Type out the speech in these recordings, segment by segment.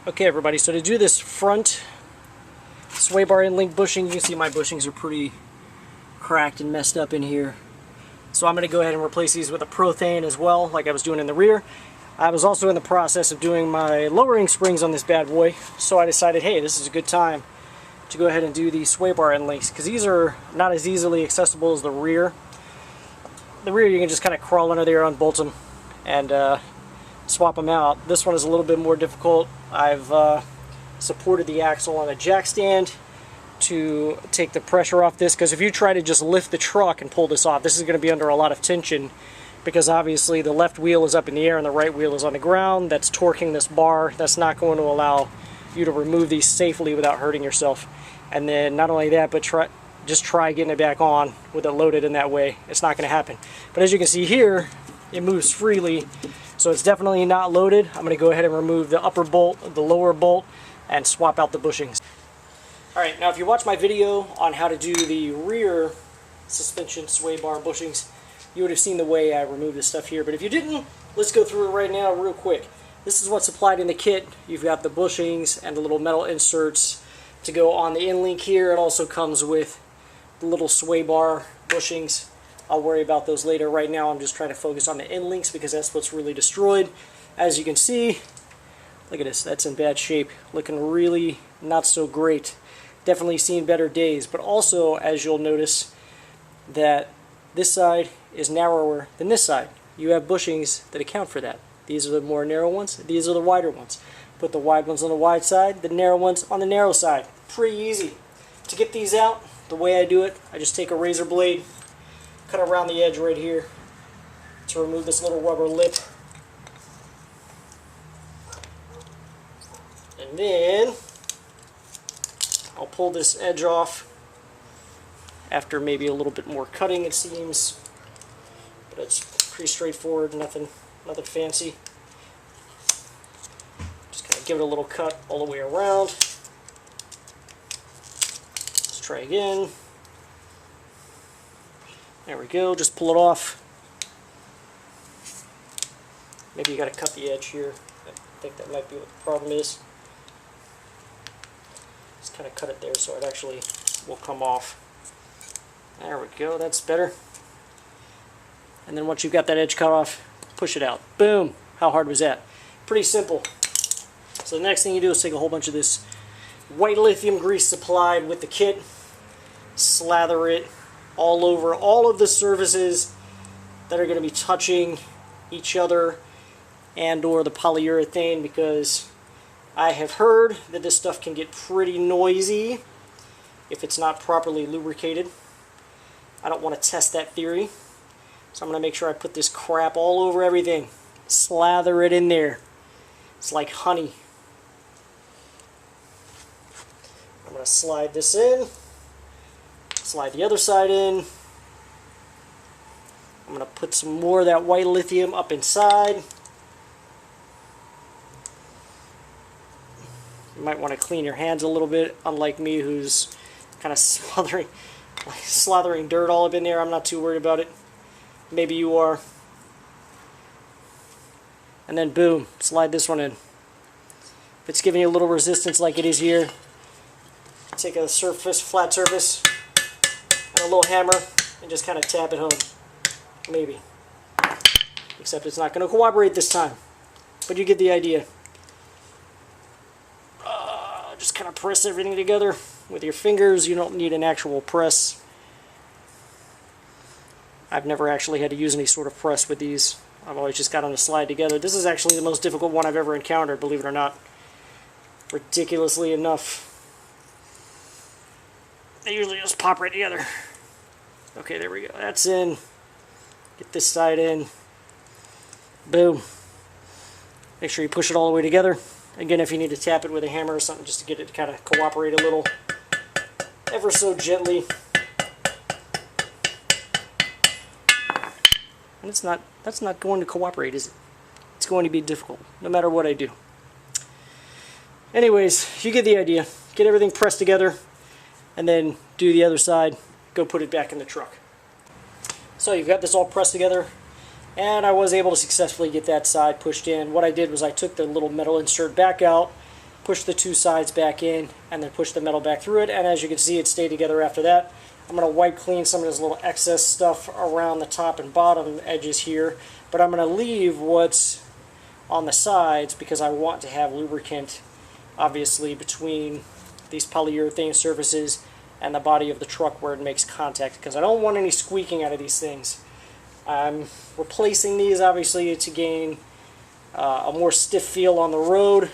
Okay everybody, so to do this front sway bar end link bushing, you can see my bushings are pretty cracked and messed up in here. So I'm going to go ahead and replace these with a Prothane as well, like I was doing in the rear. I was also in the process of doing my lowering springs on this bad boy, so I decided, hey, this is a good time to go ahead and do these sway bar end links, because these are not as easily accessible as the rear. The rear you can just kind of crawl under there, unbolt them, and swap them out. This one is a little bit more difficult. I've supported the axle on a jack stand to take the pressure off this, because if you try to just lift the truck and pull this off, this is going to be under a lot of tension, because obviously the left wheel is up in the air and the right wheel is on the ground. That's torquing this bar. That's not going to allow you to remove these safely without hurting yourself. And then not only that, but just try getting it back on with it loaded in that way. It's not going to happen. But as you can see here, it moves freely, so it's definitely not loaded. I'm going to go ahead and remove the upper bolt, the lower bolt, and swap out the bushings. Alright, now if you watch my video on how to do the rear suspension sway bar bushings, you would have seen the way I removed this stuff here. But if you didn't, let's go through it right now real quick. This is what's supplied in the kit. You've got the bushings and the little metal inserts to go on the end link here. It also comes with the little sway bar bushings. I'll worry about those later. Right now I'm just trying to focus on the end links because that's what's really destroyed. As you can see, look at this, that's in bad shape, looking really not so great. Definitely seen better days, but also as you'll notice that this side is narrower than this side. You have bushings that account for that. These are the more narrow ones, these are the wider ones. Put the wide ones on the wide side, the narrow ones on the narrow side. Pretty easy. To get these out, the way I do it, I just take a razor blade, cut around the edge right here to remove this little rubber lip. And then I'll pull this edge off after maybe a little bit more cutting, it seems. But it's pretty straightforward, nothing fancy. Just kind of give it a little cut all the way around. Let's try again. There we go, just pull it off. Maybe you got to cut the edge here. I think that might be what the problem is. Just kind of cut it there so it actually will come off. There we go, that's better. And then once you've got that edge cut off, push it out. Boom! How hard was that? Pretty simple. So the next thing you do is take a whole bunch of this white lithium grease supplied with the kit, slather it all over all of the surfaces that are going to be touching each other and or the polyurethane, because I have heard that this stuff can get pretty noisy if it's not properly lubricated. I don't want to test that theory, so I'm going to make sure I put this crap all over everything. Slather it in there. It's like honey. I'm going to slide this in. Slide the other side in. I'm going to put some more of that white lithium up inside. You might want to clean your hands a little bit, unlike me who's kind of slathering dirt all up in there. I'm not too worried about it. Maybe you are. And then boom, slide this one in. If it's giving you a little resistance like it is here, take a flat surface, and a little hammer, and just kind of tap it home. Maybe. Except it's not going to cooperate this time. But you get the idea. Just kind of press everything together with your fingers. You don't need an actual press. I've never actually had to use any sort of press with these. I've always just got them to slide together. This is actually the most difficult one I've ever encountered, believe it or not. Ridiculously enough. They usually just pop right together. Okay, there we go. That's in. Get this side in. Boom. Make sure you push it all the way together. Again, if you need to tap it with a hammer or something just to get it to kind of cooperate a little. Ever so gently. And that's not going to cooperate, is it? It's going to be difficult, no matter what I do. Anyways, you get the idea. Get everything pressed together, and then do the other side. Go put it back in the truck. So you've got this all pressed together. And I was able to successfully get that side pushed in. What I did was I took the little metal insert back out, push the two sides back in, and then push the metal back through it. And as you can see, it stayed together after that. I'm going to wipe clean some of this little excess stuff around the top and bottom edges here, but I'm going to leave what's on the sides because I want to have lubricant, obviously, between these polyurethane surfaces and the body of the truck where it makes contact, because I don't want any squeaking out of these things. I'm replacing these, obviously, to gain a more stiff feel on the road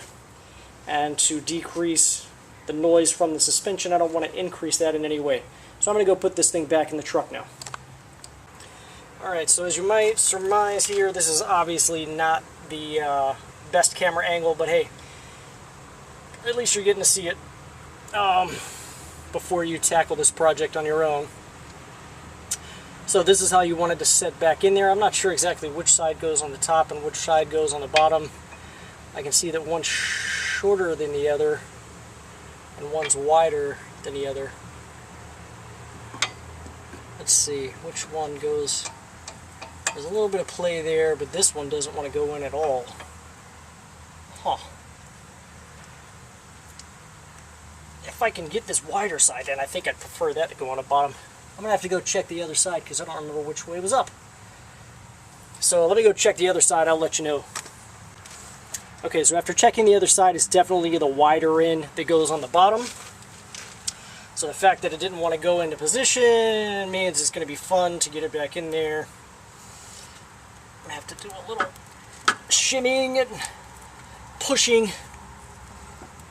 and to decrease the noise from the suspension. I don't want to increase that in any way. So I'm going to go put this thing back in the truck now. Alright, so as you might surmise here, this is obviously not the best camera angle, but hey, at least you're getting to see it before you tackle this project on your own. So this is how you want it to set back in there. I'm not sure exactly which side goes on the top and which side goes on the bottom. I can see that one's shorter than the other and one's wider than the other. Let's see which one goes. There's a little bit of play there, but this one doesn't want to go in at all. Huh. If I can get this wider side in, I think I'd prefer that to go on the bottom. I'm going to have to go check the other side because I don't remember which way was up. So let me go check the other side, I'll let you know. Okay, so after checking the other side, it's definitely the wider end that goes on the bottom. So the fact that it didn't want to go into position means it's going to be fun to get it back in there. I'm going to have to do a little shimmying and pushing.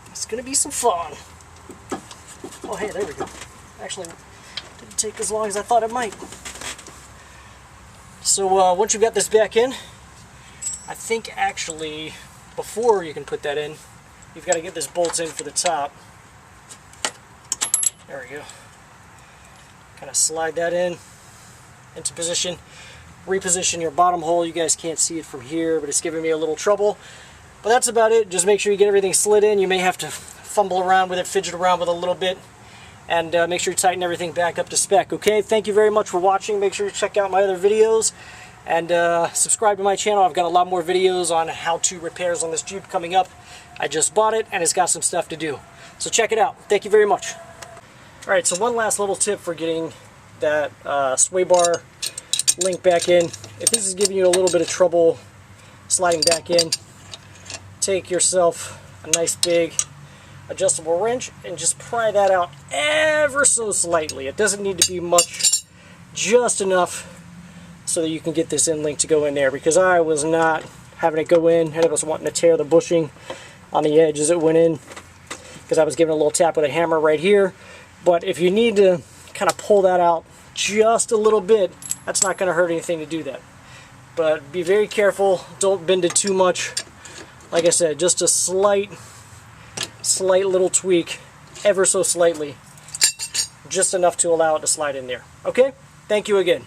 It's going to be some fun. Oh, hey, there we go. Actually, didn't take as long as I thought it might. So once you've got this back in, I think actually before you can put that in, you've got to get this bolts in for the top. There we go. Kind of slide that in into position. Reposition your bottom hole. You guys can't see it from here, but it's giving me a little trouble. But that's about it. Just make sure you get everything slid in. You may have to fumble around with it, fidget around with it a little bit, and make sure you tighten everything back up to spec. Okay, thank you very much for watching. Make sure you check out my other videos and subscribe to my channel. I've got a lot more videos on how-to repairs on this Jeep coming up. I just bought it and it's got some stuff to do. So check it out. Thank you very much. Alright, so one last little tip for getting that sway bar link back in. If this is giving you a little bit of trouble sliding back in, take yourself a nice big adjustable wrench and just pry that out ever so slightly. It doesn't need to be much, just enough so that you can get this end link to go in there, because I was not having it go in and I was wanting to tear the bushing on the edge as it went in, because I was giving a little tap with a hammer right here. But if you need to kind of pull that out just a little bit, that's not going to hurt anything to do that. But be very careful, don't bend it too much. Like I said, just a slight little tweak, ever so slightly, just enough to allow it to slide in there. Okay? Thank you again.